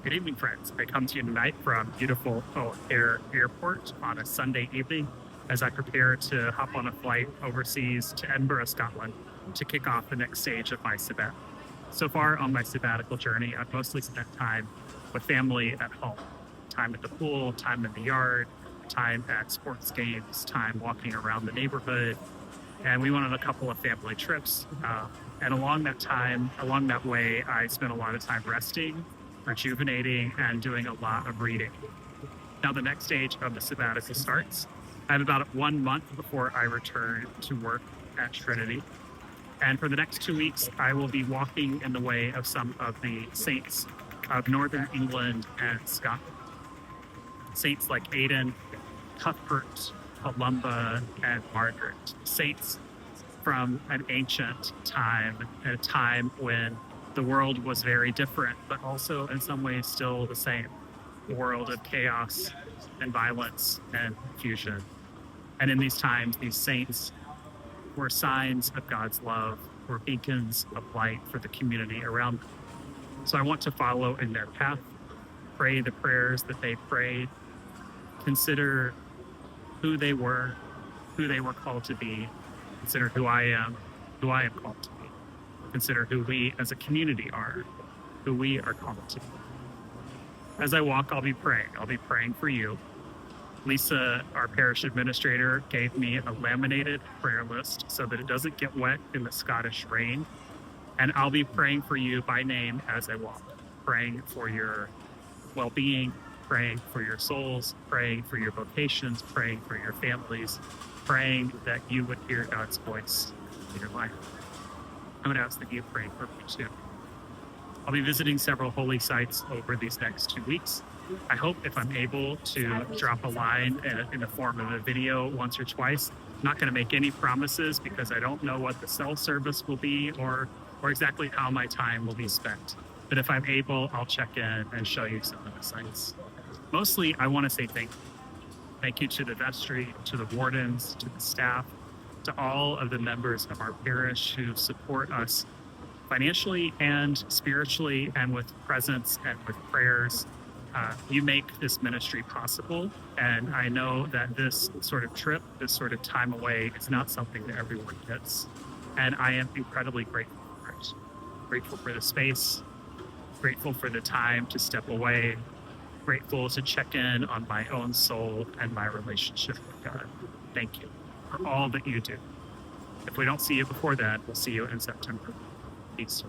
Good evening, friends. I come to you tonight from beautiful O'Hare Airport on a Sunday evening as I prepare to hop on a flight overseas to Edinburgh, Scotland, to kick off the next stage of my sabbatical. So far on my sabbatical journey, I've mostly spent time with family at home, time at the pool, time in the yard, time at sports games, time walking around the neighborhood. And we went on a couple of family trips. And along that way, I spent a lot of time resting, rejuvenating, and doing a lot of reading. Now, the next stage of the sabbatical starts. I have about 1 month before I return to work at Trinity. And for the next 2 weeks, I will be walking in the way of some of the saints of Northern England and Scotland. Saints like Aidan, Cuthbert, Columba, and Margaret. Saints from an ancient time, a time when the world was very different, but also in some ways still the same. A world of chaos and violence and confusion. And in these times, these saints were signs of God's love, were beacons of light for the community around them. So I want to follow in their path, pray the prayers that they prayed, consider who they were called to be, consider who I am called to be, consider who we as a community are, who we are called to be. As I walk, I'll be praying for you. Lisa, our parish administrator, gave me a laminated prayer list so that it doesn't get wet in the Scottish rain. And I'll be praying for you by name as I walk, praying for your well-being, praying for your souls, praying for your vocations, praying for your families, praying that you would hear God's voice in your life. I'm going to ask that you pray for me too. I'll be visiting several holy sites over these next 2 weeks. I hope if I'm able to drop a line in the form of a video once or twice. I'm not going to make any promises because I don't know what the cell service will be or exactly how my time will be spent. But if I'm able, I'll check in and show you some of the sites. Mostly, I want to say thank you. Thank you to the vestry, to the wardens, to the staff, to all of the members of our parish who support us financially and spiritually and with presence and with prayers. You make this ministry possible, and I know that this sort of trip, this sort of time away is not something that everyone gets, and I am incredibly grateful for it. Grateful for the space, grateful for the time to step away, grateful to check in on my own soul and my relationship with God. Thank you for all that you do. If we don't see you before that, we'll see you in September. Peace.